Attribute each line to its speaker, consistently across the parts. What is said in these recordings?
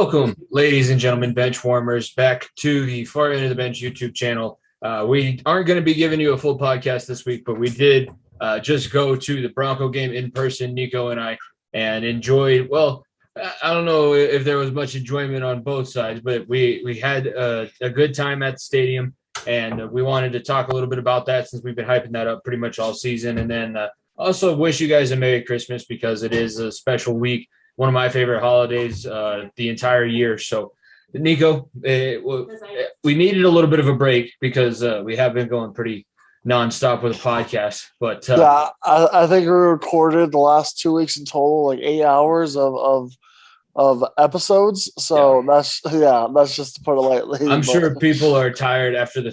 Speaker 1: Welcome, ladies and gentlemen, bench warmers, back to the Far End of the Bench YouTube channel. We aren't going to be giving you a full podcast this week, but we did just go to the Bronco game in person, Niko and I, and enjoyed. Well, I don't know if there was much enjoyment on both sides, but we had a good time at the stadium, and we wanted to talk a little bit about that since we've been hyping that up pretty much all season. And then also wish you guys a Merry Christmas because it is a special week. One of my favorite holidays the entire year. So, Niko, we needed a little bit of a break because we have been going pretty nonstop with a podcast. But
Speaker 2: I think we recorded the last 2 weeks in total, like 8 hours of episodes. So that's just to put it lightly.
Speaker 1: I'm sure people are tired after the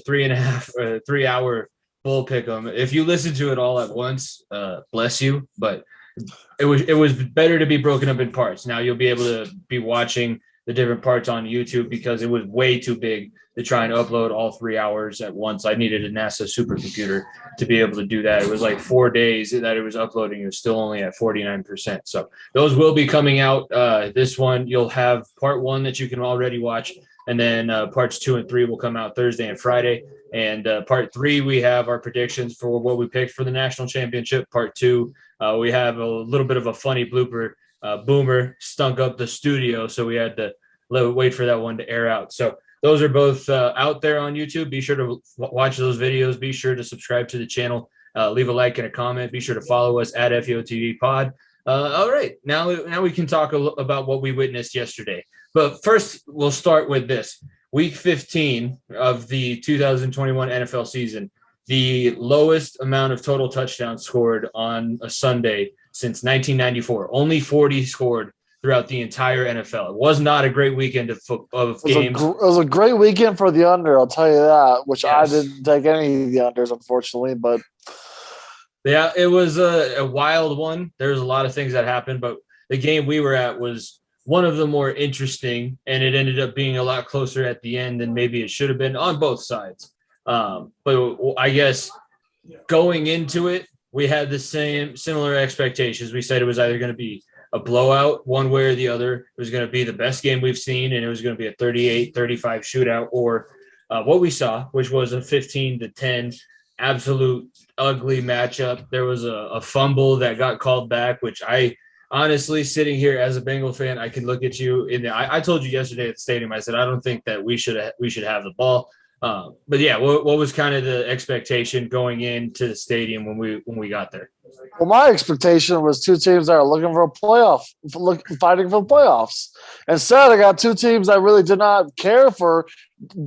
Speaker 1: 3 hour bull pick 'em. If you listen to it all at once, bless you. But it was better to be broken up in parts. Now you'll be able to be watching the different parts on YouTube because it was way too big to try and upload all 3 hours at once. I needed a NASA supercomputer to be able to do that. It was like 4 days that it was uploading. It was still only at 49%. So those will be coming out. This one, you'll have part 1 that you can already watch. And then parts 2 and 3 will come out Thursday and Friday. And part 3, we have our predictions for what we picked for the national championship. Part 2, we have a little bit of a funny blooper. Boomer stunk up the studio, so we had to wait for that one to air out. So those are both out there on YouTube. Be sure to watch those videos. Be sure to subscribe to the channel. Leave a like and a comment. Be sure to follow us at FEOTV Pod. All right, now we can talk about what we witnessed yesterday. But first, we'll start with this. Week 15 of the 2021 NFL season, the lowest amount of total touchdowns scored on a Sunday since 1994. Only 40 scored throughout the entire NFL. It was not a great weekend of games.
Speaker 2: It was a great weekend for the under, I'll tell you that, which yes. I didn't take any of the unders, unfortunately. But
Speaker 1: yeah, it was a wild one. There was a lot of things that happened, but the game we were at was one of the more interesting, and it ended up being a lot closer at the end than maybe it should have been on both sides. But I guess going into it, we had the similar expectations. We said it was either going to be a blowout one way or the other. It was going to be the best game we've seen, and it was going to be a 38-35 shootout, or what we saw, which was a 15-10 absolute ugly matchup. There was a fumble that got called back, which I honestly, sitting here as a Bengal fan, I can look at you in the. I told you yesterday at the stadium. I said I don't think that we should have the ball. But yeah, what was kind of the expectation going into the stadium when we got there?
Speaker 2: Well, my expectation was two teams that are looking for a playoff, fighting for the playoffs. Instead, I got two teams that really did not care for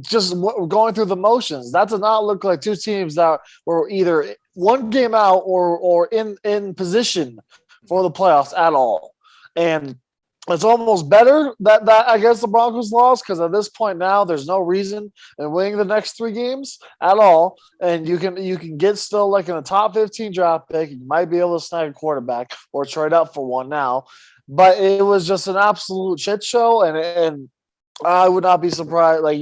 Speaker 2: just going through the motions. That did not look like two teams that were either one game out or in position for the playoffs at all. And it's almost better that I guess the Broncos lost, because at this point now there's no reason in winning the next 3 games at all, and you can get still like in the top 15 draft pick. You might be able to snag a quarterback or trade up for one now, but it was just an absolute shit show, and I would not be surprised. Like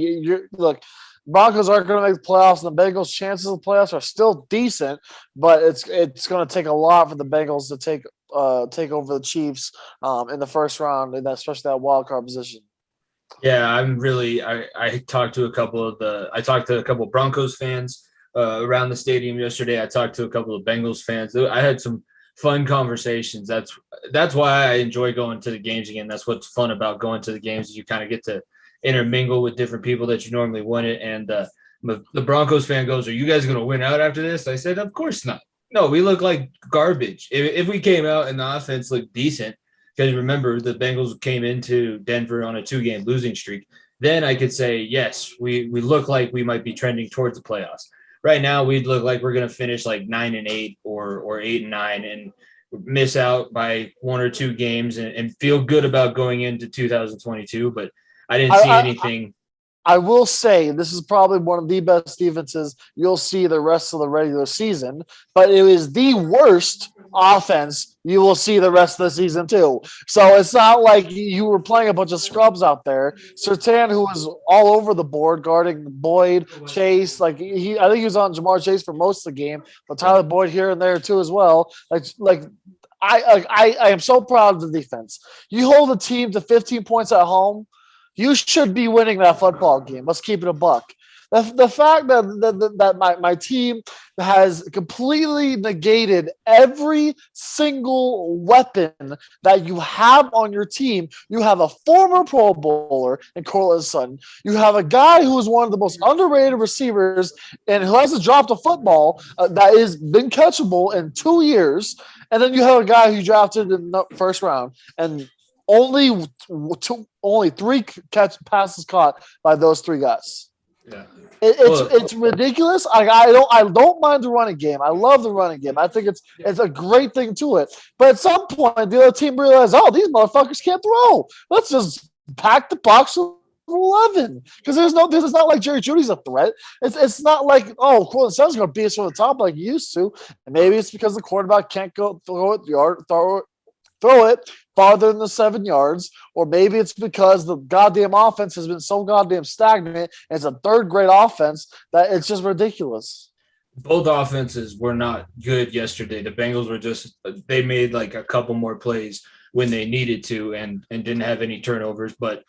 Speaker 2: look, Broncos aren't going to make the playoffs, and the Bengals' chances of the playoffs are still decent, but it's going to take a lot for the Bengals to take over the Chiefs in the first round, and especially that wild card position.
Speaker 1: Yeah, I talked to a couple of Broncos fans around the stadium yesterday. I talked to a couple of Bengals fans. I had some fun conversations. That's why I enjoy going to the games again. That's what's fun about going to the games, is you kind of get to intermingle with different people that you normally wouldn't. And the Broncos fan goes, "Are you guys going to win out after this?" I said, "Of course not. No, we look like garbage. If we came out and the offense looked decent," because remember, the Bengals came into Denver on a 2-game losing streak, then I could say, yes, we look like we might be trending towards the playoffs. Right now, we'd look like we're going to finish like 9-8 or 8-9 and miss out by 1 or 2 games and feel good about going into 2022. But I didn't see anything.
Speaker 2: I will say this is probably one of the best defenses you'll see the rest of the regular season, but it is the worst offense you will see the rest of the season too. So it's not like you were playing a bunch of scrubs out there. Surtain, who was all over the board guarding Boyd, Chase, I think he was on Jamar Chase for most of the game, but Tyler Boyd here and there too as well. I am so proud of the defense. You hold a team to 15 points at home You should be winning that football game. Let's keep it a buck. The fact that my team has completely negated every single weapon that you have on your team. You have a former Pro Bowler in Cortland Sutton. You have a guy who is one of the most underrated receivers and who hasn't dropped a football that has been catchable in 2 years. And then you have a guy who drafted in the first round and only three passes caught by those three guys.
Speaker 1: Yeah.
Speaker 2: It's ridiculous. I don't mind the running game. I love the running game. I think it's a great thing to it. But at some point, the other team realized, oh, these motherfuckers can't throw. Let's just pack the box with 11 because this is not like Jerry Judy's a threat. It's not like Cortland Sutton's going to beat us from the top like he used to. And maybe it's because the quarterback can't go throw it farther than the 7 yards, or maybe it's because the goddamn offense has been so goddamn stagnant. And it's a third-grade offense that it's just ridiculous.
Speaker 1: Both offenses were not good yesterday. The Bengals were they made like a couple more plays when they needed to and didn't have any turnovers, but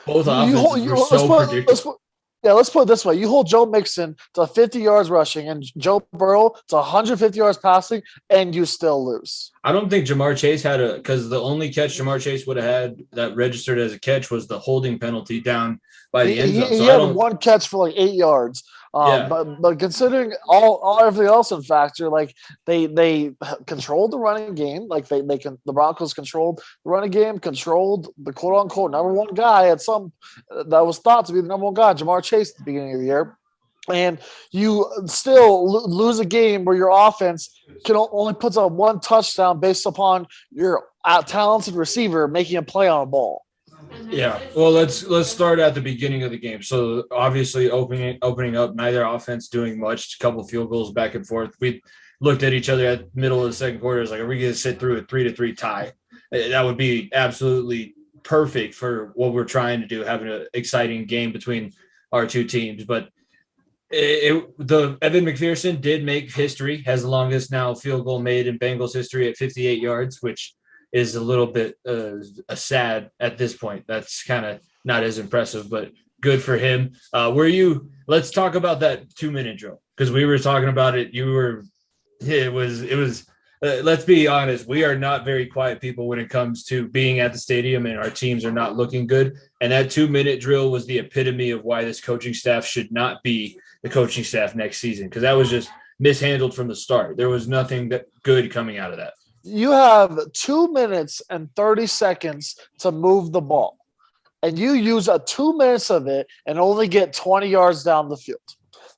Speaker 1: both offenses were so predictable.
Speaker 2: Let's put it this way. You hold Joe Mixon to 50 yards rushing and Joe Burrow to 150 yards passing, and you still lose.
Speaker 1: I don't think Jamar Chase because the only catch Jamar Chase would have had that registered as a catch was the holding penalty down by the end zone.
Speaker 2: He had one catch for like 8 yards. But considering all everything else in factor, like they controlled the running game, like the Broncos controlled the running game, controlled the quote unquote number one guy that was thought to be the number one guy, Jamar Chase, at the beginning of the year. And you still lose a game where your offense can only puts up one touchdown based upon your talented receiver making a play on a ball.
Speaker 1: Yeah, well, let's start at the beginning of the game. So obviously opening up, neither offense doing much, a couple field goals back and forth. We looked at each other at the middle of the second quarter. It's like, are we going to sit through a 3-3 tie? That would be absolutely perfect for what we're trying to do, having an exciting game between our two teams. But the Evan McPherson did make history, has the longest now field goal made in Bengals history at 58 yards, which is a little bit sad at this point. That's kind of not as impressive, but good for him. Let's talk about that 2-minute drill because we were talking about it. Let's be honest. We are not very quiet people when it comes to being at the stadium and our teams are not looking good. And that 2-minute drill was the epitome of why this coaching staff should not be the coaching staff next season because that was just mishandled from the start. There was nothing good coming out of that.
Speaker 2: You have 2 minutes and 30 seconds to move the ball, and you use 2 minutes of it and only get 20 yards down the field.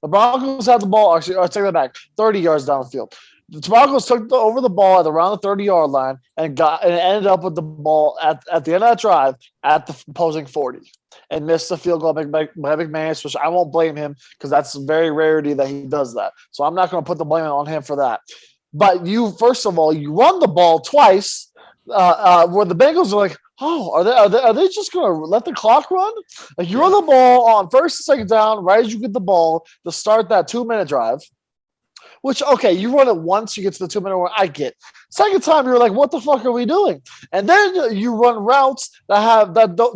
Speaker 2: The Broncos had the ball, actually, I'll take that back, 30 yards down the field. The Broncos took over the ball at around the 30-yard line and ended up with the ball at the end of that drive at the opposing 40 and missed the field goal by McManus, which I won't blame him because that's very rarity that he does that. So I'm not going to put the blame on him for that. But first of all, you run the ball twice where the Bengals are like, oh, are they just going to let the clock run? Like you run the ball on first and second down right as you get the ball to start that 2-minute drive. Which, okay, you run it once, you get to the 2-minute one, I get. Second time, you're like, what the fuck are we doing? And then you run routes that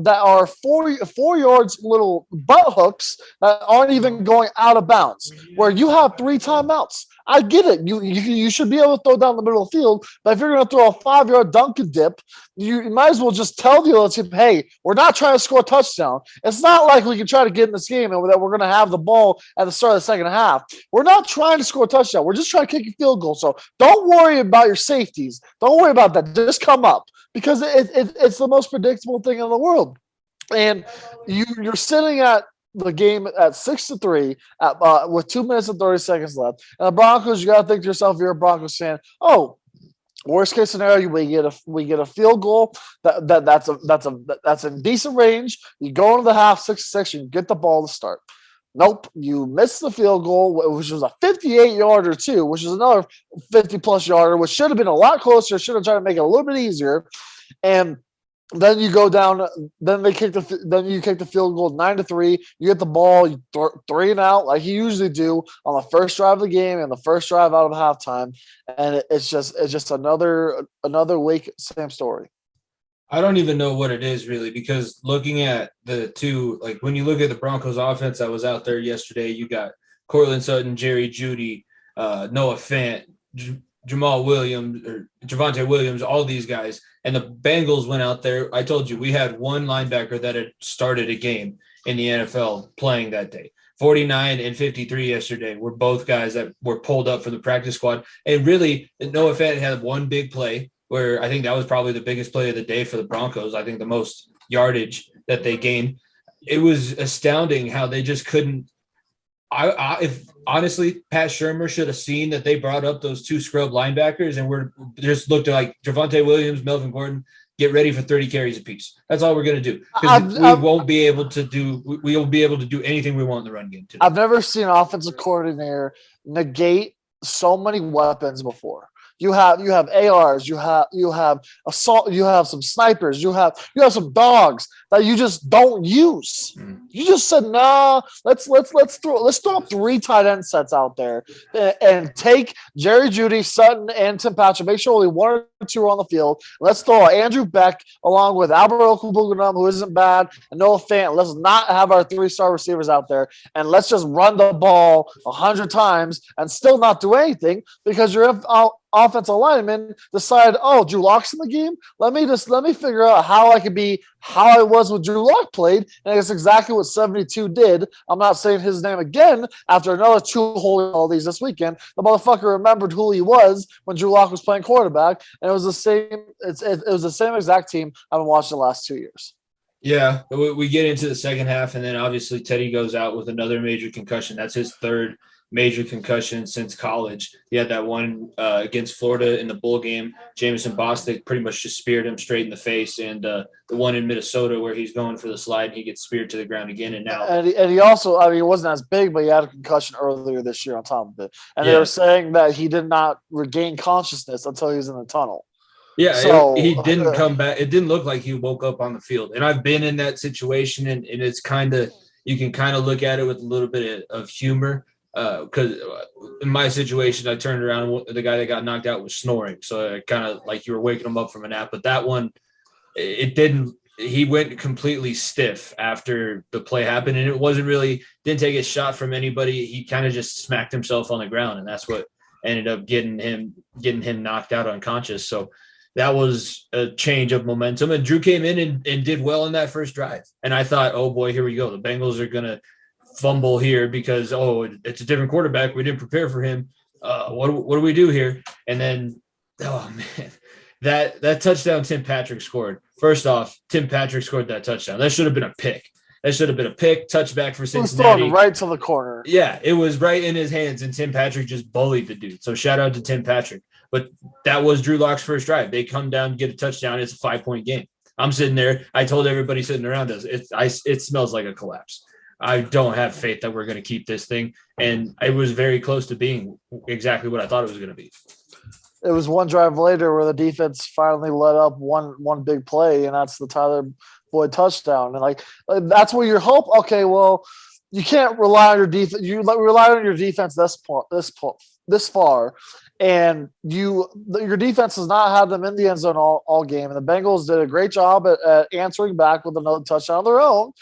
Speaker 2: are 4 yards little butt hooks that aren't even going out of bounds, where you have 3 timeouts. I get it. You should be able to throw down the middle of the field, but if you're going to throw a 5-yard dunk and dip, you might as well just tell the other team, hey, we're not trying to score a touchdown. It's not like we can try to get in this game and that we're going to have the ball at the start of the second half. We're not trying to score a touchdown. We're just trying to kick a field goal. So don't worry about your safeties. Don't worry about that. Just come up because it's the most predictable thing in the world. And you're sitting at the game at 6-3 with 2 minutes and 30 seconds left. And the Broncos, you got to think to yourself, if you're a Broncos fan, oh, worst case scenario, we get a field goal that's in decent range. You go into the half 6-6, you get the ball to start. Nope, you missed the field goal, which was a 58-yarder too, which is another 50-plus yarder, which should have been a lot closer. Should have tried to make it a little bit easier, and then you go down. Then you kick the field goal 9-3. You get the ball, you 3 and out like you usually do on the first drive of the game and the first drive out of halftime, and it's just another week, same story.
Speaker 1: I don't even know what it is really, because looking at the two, like when you look at the Broncos offense that was out there yesterday, you got Cortland Sutton, Jerry Jeudy, Noah Fant, Jamal Williams or Javonte Williams, all these guys. And the Bengals went out there. I told you we had one linebacker that had started a game in the NFL playing that day. 49 and 53 yesterday were both guys that were pulled up for the practice squad. And really, Noah Fant had one big play where I think that was probably the biggest play of the day for the Broncos. I think the most yardage that they gained. It was astounding how they just couldn't. If honestly, Pat Shurmur should have seen that they brought up those two scrub linebackers and we're just looked like Javonte Williams, Melvin Gordon, get ready for 30 carries apiece. That's all we're going to do, because we won't be able to do anything we want in the run game today.
Speaker 2: I've never seen an offensive coordinator negate so many weapons before. You have ARs, you have assault, you have some snipers, you have some dogs that you just don't use. You just said, nah, let's throw up 3 tight end sets out there and take Jerry Jeudy, Sutton, and Tim Patrick. Make sure only 1 or 2 are on the field. Let's throw Andrew Beck along with Albert Okubugunum, who isn't bad, and Noah Fant. Let's not have our 3-star receivers out there, and let's just run the ball 100 times and still not do anything because you're offensive linemen decide, oh, Drew Lock's in the game. Let me figure out how I could be how I was when Drew Lock played, and it's exactly what 72 did. I'm not saying his name again after another 2 holding all these this weekend. The motherfucker remembered who he was when Drew Lock was playing quarterback, and it was the same. It was the same exact team I've been watching the last 2 years.
Speaker 1: Yeah, we get into the second half, and then obviously Teddy goes out with another major concussion. That's his 3rd major concussion since college. He had that one against Florida in the bowl game. Jameson Bostic pretty much just speared him straight in the face, and the one in Minnesota where he's going for the slide and he gets speared to the ground again. And now,
Speaker 2: and he also, I mean, he wasn't as big, but he had a concussion earlier this year on top of it. And They were saying that he did not regain consciousness until he was in the tunnel.
Speaker 1: Yeah, so he didn't come back. It didn't look like he woke up on the field. And I've been in that situation, and it's kind of, you can kind of look at it with a little bit of humor. Because in my situation, I turned around and the guy that got knocked out was snoring. So I kind of like you were waking him up from a nap. But that one, it didn't. He went completely stiff after the play happened, and it wasn't really didn't take a shot from anybody. He kind of just smacked himself on the ground, and that's what ended up getting him knocked out unconscious. So that was a change of momentum. And Drew came in and did well in that first drive. And I thought, oh boy, here we go. The Bengals are gonna fumble here because it's a different quarterback. We didn't prepare for him. What do we do here? And then, oh man, that touchdown Tim Patrick scored. First off, Tim Patrick scored that touchdown. That should have been a pick. Touchback for Cincinnati.
Speaker 2: It was right to the corner.
Speaker 1: Yeah, it was right in his hands, and Tim Patrick just bullied the dude. So shout out to Tim Patrick. But that was Drew Lock's first drive. They come down, get a touchdown. It's a 5-point game. I'm sitting there. I told everybody sitting around us, it smells like a collapse. I don't have faith that we're going to keep this thing. And it was very close to being exactly what I thought it was going to be.
Speaker 2: It was one drive later where the defense finally let up one big play, and that's the Tyler Boyd touchdown. And like that's where your hope. Okay, well, you can't rely on your defense. You rely on your defense this far, and your defense has not had them in the end zone all game. And the Bengals did a great job at answering back with another touchdown of their own.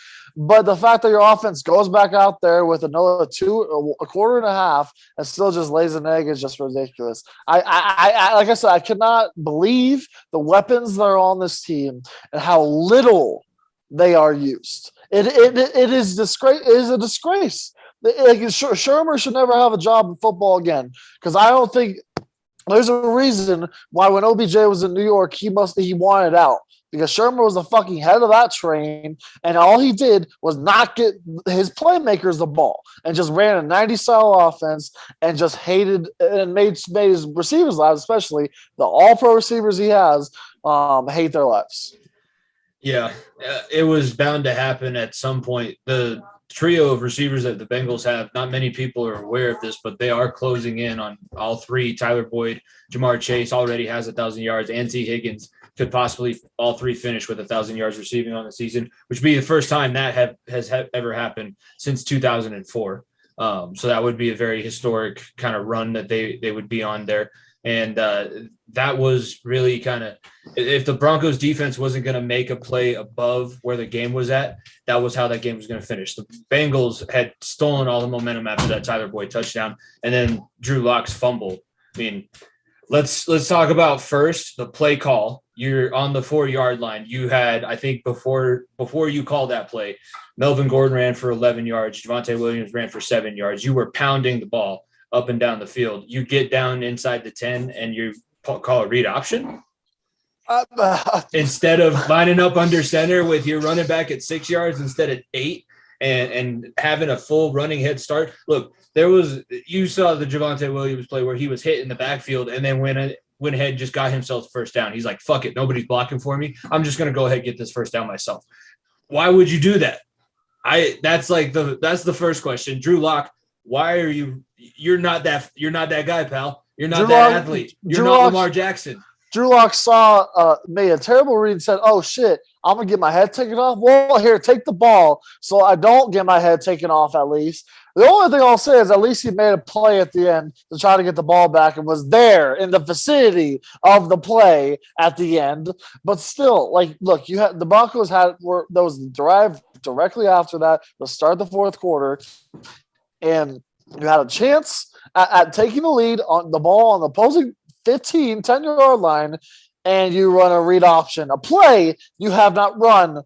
Speaker 2: But the fact that your offense goes back out there with another a quarter and a half and still just lays an egg is just ridiculous. I like I said, I cannot believe the weapons that are on this team and how little they are used. It is disgrace. It is a disgrace. Like Shurmur should never have a job in football again, because I don't think there's a reason why when OBJ was in New York, he wanted out. Because Shurmur was the fucking head of that train, and all he did was not get his playmakers the ball and just ran a 90-style offense and just hated and made his receivers' lives, especially the all-pro receivers he has, hate their lives.
Speaker 1: Yeah, it was bound to happen at some point. The trio of receivers that the Bengals have, not many people are aware of this, but they are closing in on all 3. Tyler Boyd, Jamar Chase already has 1,000 yards, and T. Higgins could possibly all 3 finish with 1,000 yards receiving on the season, which would be the first time that has ever happened since 2004. So that would be a very historic kind of run that they would be on there. And that was really kind of, if the Broncos defense wasn't going to make a play above where the game was at, that was how that game was going to finish. The Bengals had stolen all the momentum after that Tyler Boyd touchdown, and then Drew Lock's fumble. I mean, let's talk about first the play call. You're on the 4-yard line. You had, I think, before you called that play, Melvin Gordon ran for 11 yards. Javonte Williams ran for 7 yards. You were pounding the ball up and down the field. You get down inside the 10 and you call a read option instead of lining up under center with your running back at 6 yards instead of 8 and having a full running head start. Look, you saw the Javonte Williams play where he was hit in the backfield and then went ahead and just got himself the first down. He's like, fuck it, nobody's blocking for me. I'm just going to go ahead and get this first down myself. Why would you do that? That's the first question. Drew Lock, why are you're not that guy, pal. You're not that athlete. You're not Lamar Jackson.
Speaker 2: Drew Lock made a terrible read and said, oh shit, I'm gonna get my head taken off. Well, here, take the ball so I don't get my head taken off at least. The only thing I'll say is at least he made a play at the end to try to get the ball back and was there in the vicinity of the play at the end. But still, like, look, the Broncos those derived directly after that to start the fourth quarter, and you had a chance at taking the lead on the ball on the opposing 10-yard line, and you run a read option, a play you have not run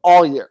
Speaker 2: all year.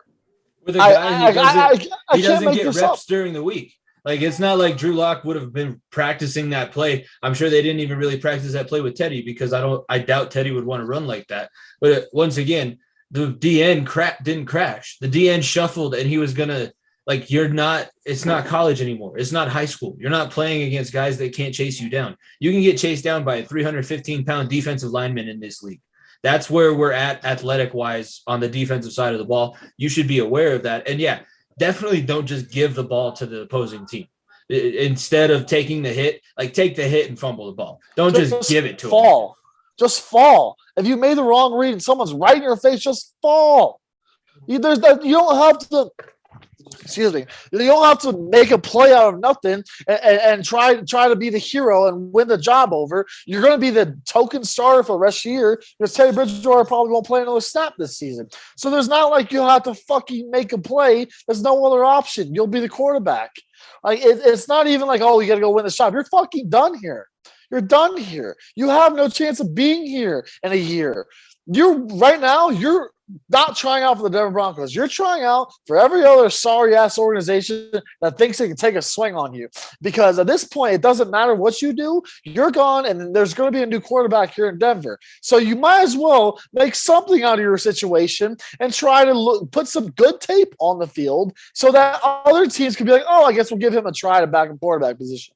Speaker 1: With a guy who doesn't get reps during the week. Like, it's not like Drew Lock would have been practicing that play. I'm sure they didn't even really practice that play with Teddy because I doubt Teddy would want to run like that. But once again, the DN didn't crash. The DN shuffled, and he was going to, like, it's not college anymore. It's not high school. You're not playing against guys that can't chase you down. You can get chased down by a 315-pound defensive lineman in this league. That's where we're at athletic-wise on the defensive side of the ball. You should be aware of that. And, yeah, definitely don't just give the ball to the opposing team. Instead of taking the hit, like, take the hit and fumble the ball. Don't just give it to them.
Speaker 2: Just fall. If you made the wrong read and someone's right in your face, just fall. You don't have to – excuse me. You don't have to make a play out of nothing and try to be the hero and win the job over. You're going to be the token starter for the rest of the year because Teddy Bridgewater probably won't play another snap this season. So there's not like you have to fucking make a play. There's no other option. You'll be the quarterback. Like it's not even like, oh, you got to go win the job. You're fucking done here. You're done here. You have no chance of being here in a year. You're not trying out for the Denver Broncos. You're trying out for every other sorry-ass organization that thinks they can take a swing on you. Because at this point, it doesn't matter what you do. You're gone, and there's going to be a new quarterback here in Denver. So you might as well make something out of your situation and try to put some good tape on the field so that other teams can be like, oh, I guess we'll give him a try to back in quarterback position.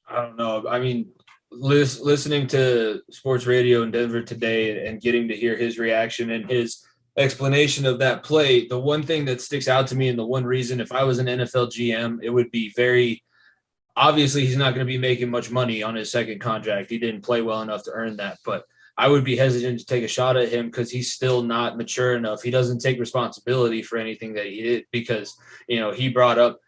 Speaker 1: I don't know. I mean, listening to sports radio in Denver today and getting to hear his reaction and his explanation of that play, the one thing that sticks out to me and the one reason, if I was an NFL GM, it would be very obviously he's not going to be making much money on his second contract. He didn't play well enough to earn that, but I would be hesitant to take a shot at him because he's still not mature enough. He doesn't take responsibility for anything that he did because, he brought up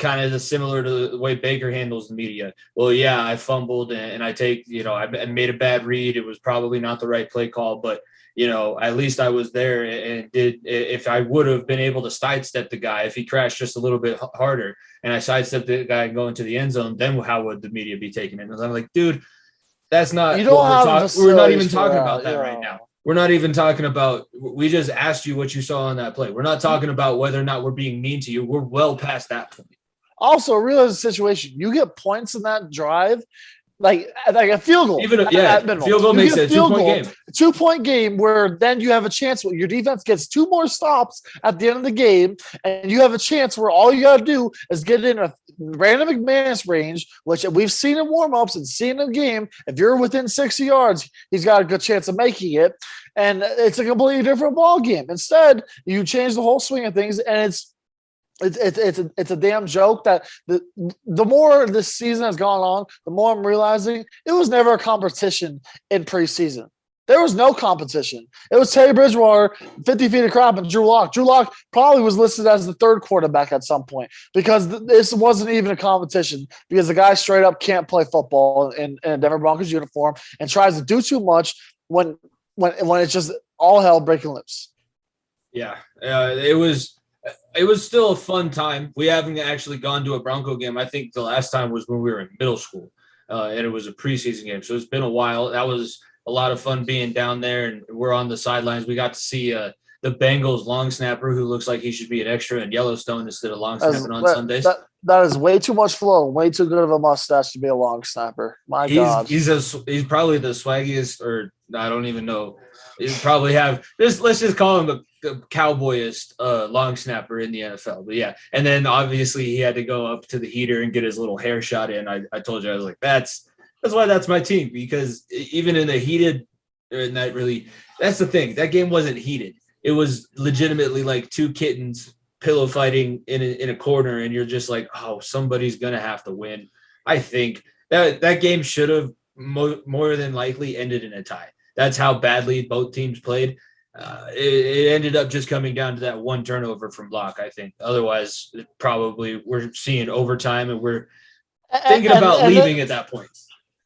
Speaker 1: kind of similar to the way Baker handles the media. Well, yeah, I fumbled and I made a bad read. It was probably not the right play call, but at least I was there and if I would have been able to sidestep the guy, if he crashed just a little bit harder and I sidestepped the guy and go into the end zone, then how would the media be taking it? And I'm like, dude, that's not, we're not even talking about that right now. We're not even talking about, we just asked you what you saw on that play. We're not talking about whether or not we're being mean to you. We're well past that point.
Speaker 2: Also, realize the situation. You get points in that drive, like a field goal.
Speaker 1: Field goal makes it a 2-point game.
Speaker 2: 2-point game where then you have a chance where your defense gets 2 more stops at the end of the game, and you have a chance where all you got to do is get in a random McManus range, which we've seen in warm-ups and seen in the game. If you're within 60 yards, he's got a good chance of making it, and it's a completely different ball game. Instead, you change the whole swing of things, and it's a damn joke that the more this season has gone on, the more I'm realizing it was never a competition in preseason. There was no competition. It was Teddy Bridgewater, 50 feet of crap, and Drew Lock. Drew Lock probably was listed as the third quarterback at some point because this wasn't even a competition because the guy straight up can't play football in a Denver Broncos uniform and tries to do too much when it's just all hell breaking loose.
Speaker 1: Yeah, it was still a fun time. We haven't actually gone to a Bronco game. I think the last time was when we were in middle school, and it was a preseason game. So it's been a while. That was a lot of fun being down there, and we're on the sidelines. We got to see the Bengals long snapper who looks like he should be an extra in Yellowstone instead of long snapping on Sundays.
Speaker 2: That is way too much flow, way too good of a mustache to be a long snapper. God.
Speaker 1: He's probably the swaggiest, or I don't even know. He'd probably have this. Let's just call him the cowboyest long snapper in the NFL. But yeah, and then obviously he had to go up to the heater and get his little hair shot in. I told you, I was like, that's why that's my team, because even in the heated, that's the thing. That game wasn't heated. It was legitimately like two kittens pillow fighting in a corner, and you're just like, oh, somebody's gonna have to win. I think that game should have more than likely ended in a tie. That's how badly both teams played. It ended up just coming down to that one turnover from Locke, I think. Otherwise, probably we're seeing overtime, and we're thinking about leaving at that point.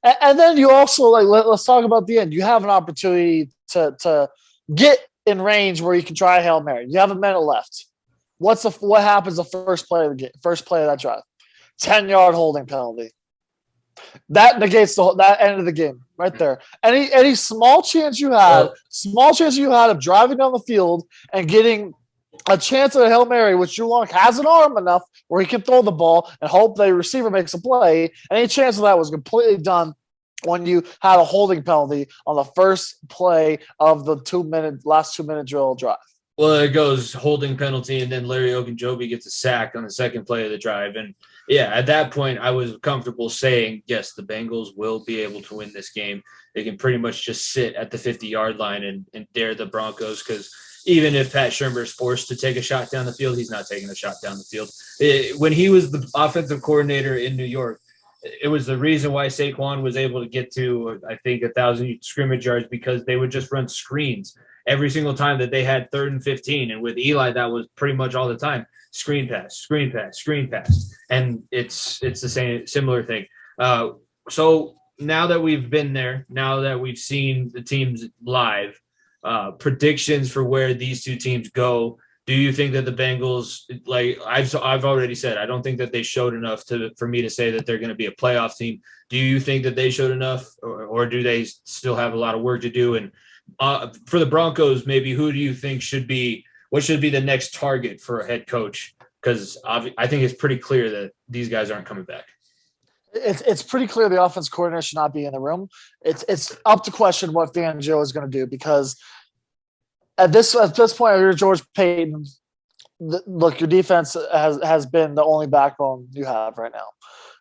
Speaker 2: And then you also, like, let's talk about the end. You have an opportunity to get in range where you can try a Hail Mary. You have a minute left. What happens the first play of the game, first play of that drive? 10-yard holding penalty. That negates that end of the game right there. Any small chance you had of driving down the field and getting a chance at a Hail Mary, which Drew Lock has an arm enough where he can throw the ball and hope the receiver makes a play. Any chance of that was completely done when you had a holding penalty on the first play of the last 2-minute drill drive.
Speaker 1: Well, it goes holding penalty, and then Larry Ogunjobi gets a sack on the second play of the drive. And yeah, at that point, I was comfortable saying, yes, the Bengals will be able to win this game. They can pretty much just sit at the 50-yard line and dare the Broncos, because even if Pat Shurmur is forced to take a shot down the field, he's not taking a shot down the field. When he was the offensive coordinator in New York, it was the reason why Saquon was able to get to, I think, 1,000 scrimmage yards, because they would just run screens every single time that they had 3rd and 15. And with Eli, that was pretty much all the time. Screen pass, screen pass, screen pass. And it's the same similar thing. So now that we've been there, now that we've seen the teams live, predictions for where these two teams go. Do you think that the Bengals, like I've already said, I don't think that they showed enough for me to say that they're going to be a playoff team. Do you think that they showed enough, or do they still have a lot of work to do? And for the Broncos, maybe who do you think what should be the next target for a head coach? Because I think it's pretty clear that these guys aren't coming back.
Speaker 2: It's pretty clear the offense coordinator should not be in the room. It's up to question what Fangio is going to do, because at this point, you're George Payton. Look, your defense has been the only backbone you have right now.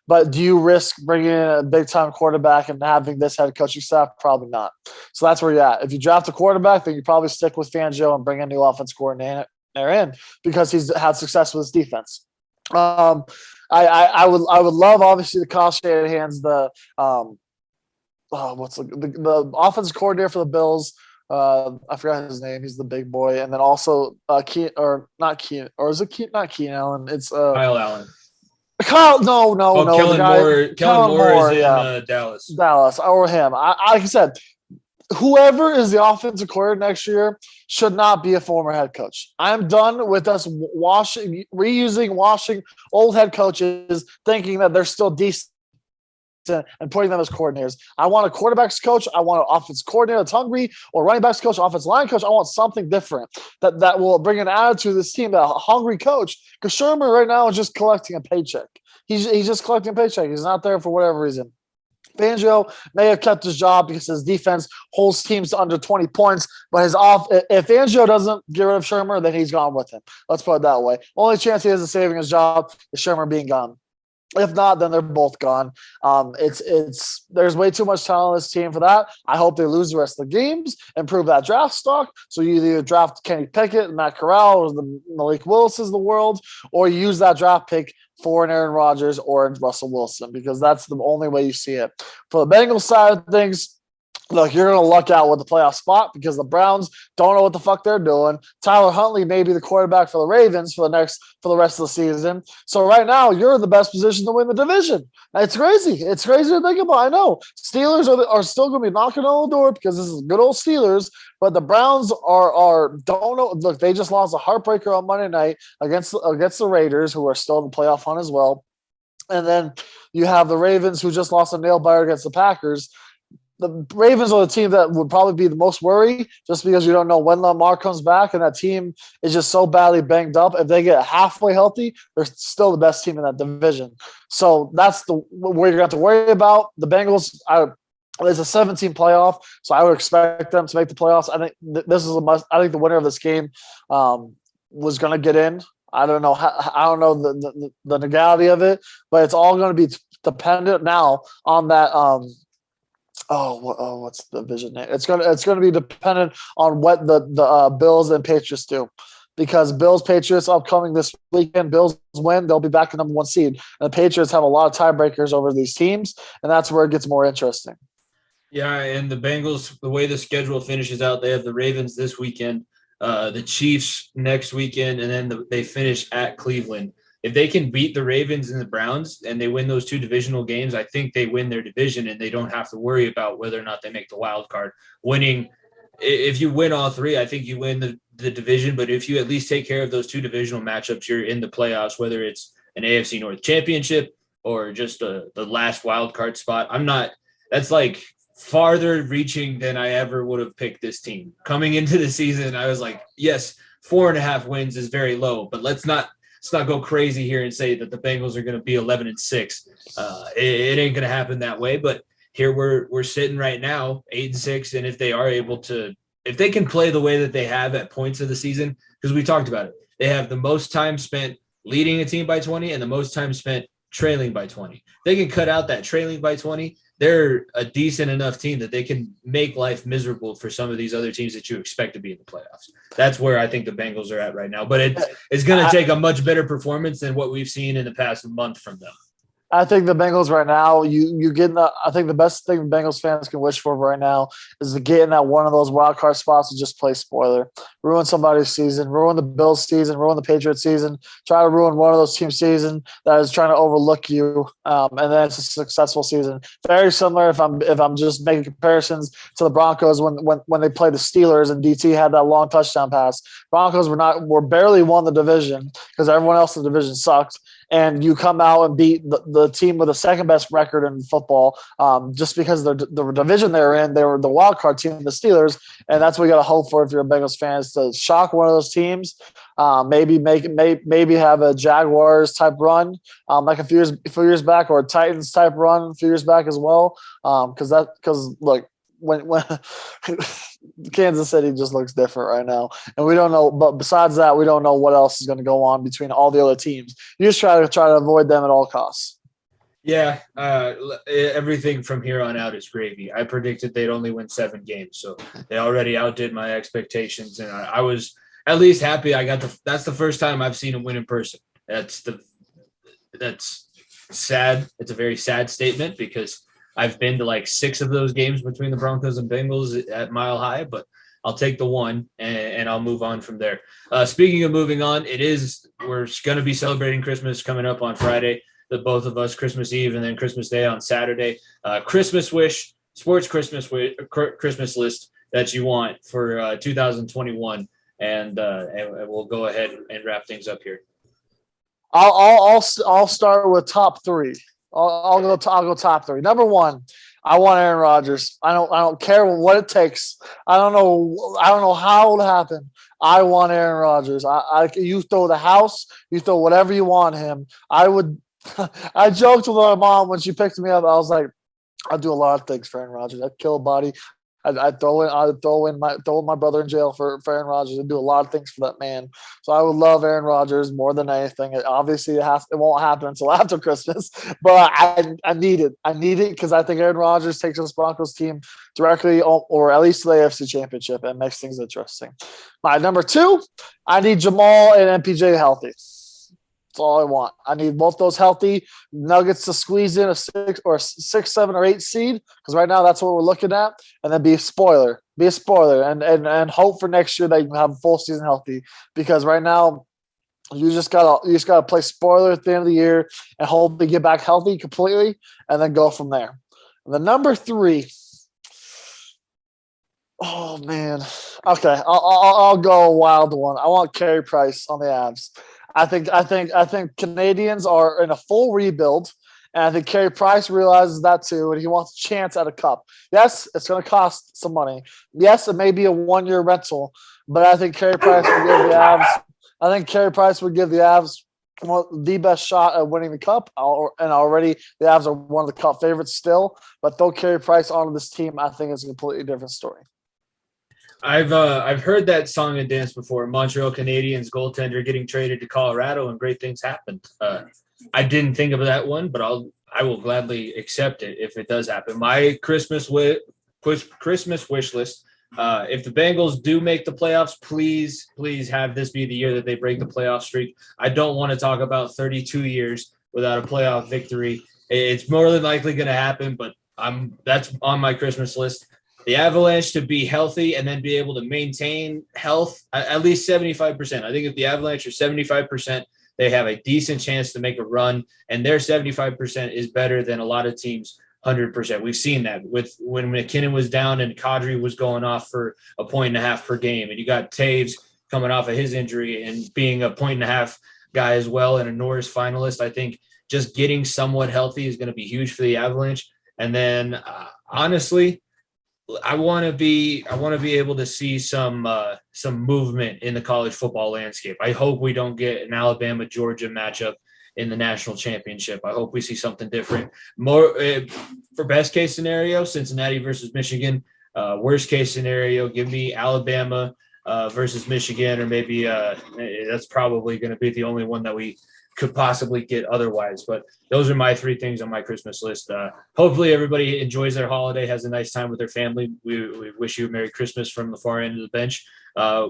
Speaker 2: But do you risk bringing in a big-time quarterback and having this head coaching staff? Probably not. So that's where you're at. If you draft a quarterback, then you probably stick with Fangio and bring a new offense coordinator in, because he's had success with his defense. I would love, obviously, the Kyle Shanahan's the offense coordinator for the Bills. I forgot his name. He's the big boy, and then also not Keenan Allen. It's
Speaker 1: Kyle Allen.
Speaker 2: Kyle, no.
Speaker 1: Kellen Moore is in Dallas.
Speaker 2: Dallas, or him. Like I said, whoever is the offensive coordinator next year should not be a former head coach. I'm done with us washing old head coaches, thinking that they're still decent and putting them as coordinators. I want a quarterbacks coach. I want an offense coordinator that's hungry, or running backs coach, offense line coach. I want something different that will bring an attitude to this team, a hungry coach. Because Shurmur right now is just collecting a paycheck. He's just collecting a paycheck. He's not there for whatever reason. Fangio may have kept his job because his defense holds teams to under 20 points, but if Fangio doesn't get rid of Shurmur, then he's gone with him. Let's put it that way. Only chance he has of saving his job is Shurmur being gone. If not, then they're both gone. There's way too much talent on this team for that. I hope they lose the rest of the games, improve that draft stock. So you either draft Kenny Pickett, Matt Corral, or the Malik Willis of the world, or you use that draft pick for an Aaron Rodgers or Russell Wilson, because that's the only way you see it. For the Bengals side of things, look, you're going to luck out with the playoff spot because the Browns don't know what the fuck they're doing. Tyler Huntley may be the quarterback for the Ravens for the rest of the season. So right now, you're in the best position to win the division. It's crazy. It's crazy to think about. I know Steelers are still going to be knocking on the door because this is good old Steelers. But the Browns are don't know. Look, they just lost a heartbreaker on Monday night against the Raiders, who are still in the playoff hunt as well. And then you have the Ravens, who just lost a nail biter against the Packers. The Ravens are the team that would probably be the most worried just because you don't know when Lamar comes back, and that team is just so badly banged up. If they get halfway healthy, they're still the best team in that division. So that's where you're going to have to worry about. The Bengals, it's a 17 playoff, so I would expect them to make the playoffs. I think this is a must. I think the winner of this game was going to get in. I don't know. I don't know the legality of it, but it's all going to be dependent now on that. What's the division name? It's gonna be dependent on what the Bills and Patriots do, because Bills Patriots upcoming this weekend. Bills win, they'll be back in number 1 seed, and the Patriots have a lot of tiebreakers over these teams, and that's where it gets more interesting.
Speaker 1: Yeah, and the Bengals, the way the schedule finishes out, they have the Ravens this weekend, the Chiefs next weekend, and then they finish at Cleveland. If they can beat the Ravens and the Browns and they win those 2 divisional games, I think they win their division and they don't have to worry about whether or not they make the wild card. Winning, if you win all 3, I think you win the division. But if you at least take care of those 2 divisional matchups, you're in the playoffs, whether it's an AFC North championship or just the last wild card spot. That's like farther reaching than I ever would have picked this team. Coming into the season, I was like, yes, 4.5 wins is very low, but let's not go crazy here and say that the Bengals are going to be 11-6. It ain't going to happen that way. But here we're sitting right now, 8-6, and if they can play the way that they have at points of the season, because we talked about it, they have the most time spent leading a team by 20 and the most time spent trailing by 20. They can cut out that trailing by 20. They're a decent enough team that they can make life miserable for some of these other teams that you expect to be in the playoffs. That's where I think the Bengals are at right now. But it's going to take a much better performance than what we've seen in the past month from them.
Speaker 2: I think the Bengals right now, I think the best thing Bengals fans can wish for right now is to get in that one of those wild card spots and just play spoiler. Ruin somebody's season, ruin the Bills season, ruin the Patriots season, try to ruin one of those teams' season that is trying to overlook you, and then it's a successful season. Very similar if I'm just making comparisons to the Broncos when they played the Steelers and DT had that long touchdown pass. Broncos were barely won the division because everyone else in the division sucked. And you come out and beat the team with the second best record in football, just because the division they're in, they were the wild card team, the Steelers, and that's what you got to hope for if you're a Bengals fan, is to shock one of those teams, maybe have a Jaguars type run, like a few years back, or a Titans type run a few years back as well, because look. When Kansas City just looks different right now, and we don't know. But besides that, we don't know what else is going to go on between all the other teams. You just try to avoid them at all costs.
Speaker 1: Yeah, everything from here on out is gravy. I predicted they'd only win 7 games, so they already outdid my expectations, and I was at least happy. That's the first time I've seen them win in person. That's sad. It's a very sad statement because I've been to like 6 of those games between the Broncos and Bengals at Mile High, but I'll take the one and I'll move on from there. Speaking of moving on, we're going to be celebrating Christmas coming up on Friday, the both of us, Christmas Eve and then Christmas Day on Saturday. Christmas wish, sports Christmas list that you want for 2021, and we'll go ahead and wrap things up here.
Speaker 2: I'll start with top 3. I'll go top 3. Number 1, I want Aaron Rodgers. I don't care what it takes. I don't know how it'll happen. I want Aaron Rodgers. You throw the house, you throw whatever you want him. I would. I joked with my mom when she picked me up. I was like, I'll do a lot of things for Aaron Rodgers. I'd kill a body. I'd throw my brother in jail for Aaron Rodgers and do a lot of things for that man. So I would love Aaron Rodgers more than anything. Obviously, it won't happen until after Christmas, but I need it. I need it because I think Aaron Rodgers takes this Broncos team directly, or at least to the AFC Championship, and makes things interesting. My number 2, I need Jamal and MPJ healthy. That's all I want. I need both those healthy Nuggets to squeeze in a 6, 7, or 8 seed, because right now that's what we're looking at, and then be a spoiler, and hope for next year that you can have a full season healthy. Because right now you just gotta play spoiler at the end of the year and hope they get back healthy completely, and then go from there. And the number 3. Oh man. Okay, I'll go a wild one. I want Carey Price on the Avs. I think Canadians are in a full rebuild, and I think Carey Price realizes that too, and he wants a chance at a cup. Yes, it's going to cost some money. Yes, it may be a 1-year rental, but I think Carey Price will give the Avs. I think Carey Price would give the Avs the best shot at winning the cup, and already the Avs are one of the cup favorites still. But throw Carey Price onto this team, I think it's a completely different story.
Speaker 1: I've heard that song and dance before. Montreal Canadiens goaltender getting traded to Colorado, and great things happened. I didn't think of that one, but I will gladly accept it if it does happen. My Christmas wish list. If the Bengals do make the playoffs, please have this be the year that they break the playoff streak. I don't want to talk about 32 years without a playoff victory. It's more than likely going to happen, but that's on my Christmas list. The Avalanche to be healthy and then be able to maintain health at least 75%. I think if the Avalanche are 75%, they have a decent chance to make a run, and their 75% is better than a lot of teams' 100%. We've seen that with when McKinnon was down and Kadri was going off for 1.5 per game, and you got Taves coming off of his injury and being 1.5 guy as well and a Norris finalist. I think just getting somewhat healthy is going to be huge for the Avalanche. And then honestly, I want to be able to see some movement in the college football landscape. I hope we don't get an Alabama-Georgia matchup in the national championship. I hope we see something different. More for best case scenario, Cincinnati versus Michigan. Worst case scenario, give me Alabama versus Michigan, or maybe that's probably going to be the only one that we could possibly get otherwise. But those are my 3 things on my Christmas list. Hopefully everybody enjoys their holiday, has a nice time with their family. We wish you a Merry Christmas from the far end of the bench.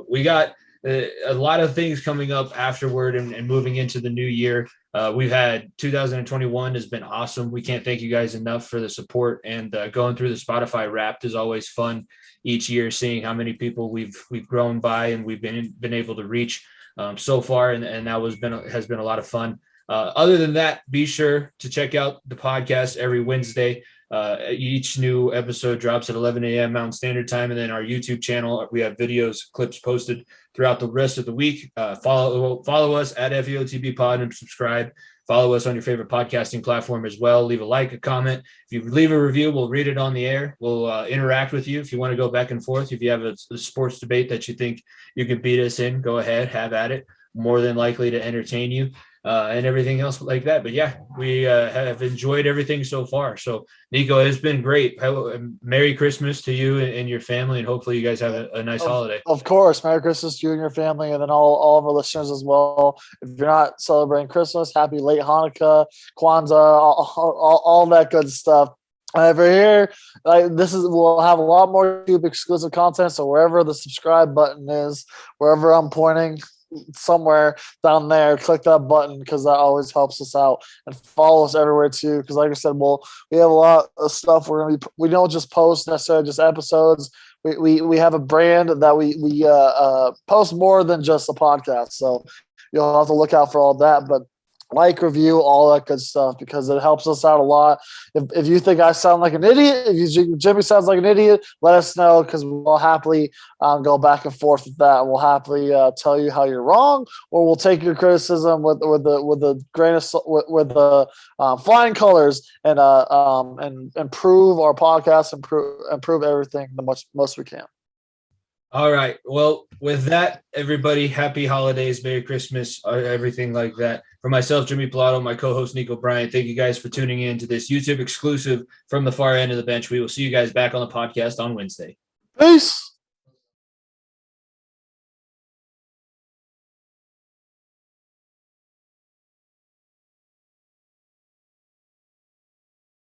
Speaker 1: We got a lot of things coming up afterward and moving into the new year. We've had 2021 has been awesome. We can't thank you guys enough for the support, and going through the Spotify Wrapped is always fun each year, seeing how many people we've grown by and we've been able to reach so far, and that has been a lot of fun. Other than that, be sure to check out the podcast every Wednesday. Each new episode drops at 11 a.m. Mountain Standard Time, and then our YouTube channel, we have videos, clips posted throughout the rest of the week. Follow us at FEOTB Pod and subscribe. Follow us on your favorite podcasting platform as well. Leave a like, a comment. If you leave a review, we'll read it on the air. We'll interact with you. If you want to go back and forth, if you have a sports debate that you think you could beat us in, go ahead, have at it. More than likely to entertain you. And everything else like that. But yeah, we have enjoyed everything so far. So Niko, it's been great. Merry Christmas to you and your family, and hopefully you guys have a nice holiday.
Speaker 2: Of course, Merry Christmas to you and your family, and then all of our listeners as well. If you're not celebrating Christmas, happy late Hanukkah, Kwanzaa, all that good stuff. Over here, we'll have a lot more YouTube exclusive content. So wherever the subscribe button is, wherever I'm pointing, somewhere down there, click that button, because that always helps us out, and follow us everywhere too, because like I said, we have a lot of stuff we don't just post necessarily just episodes. We have a brand that we post more than just a podcast, so you'll have to look out for all that. But like, review, all that good stuff, because it helps us out a lot. If you think I sound like an idiot, if Jimmy sounds like an idiot, let us know, because we'll happily go back and forth with that. We'll happily tell you how you're wrong, or we'll take your criticism with the grain of with the flying colors, and improve our podcast, improve everything the most we can.
Speaker 1: All right. Well, with that, everybody, happy holidays, Merry Christmas, everything like that. For myself, Jimmy Pilato, my co-host, Niko Bryant, thank you guys for tuning in to this YouTube exclusive from the far end of the bench. We will see you guys back on the podcast on Wednesday.
Speaker 2: Peace.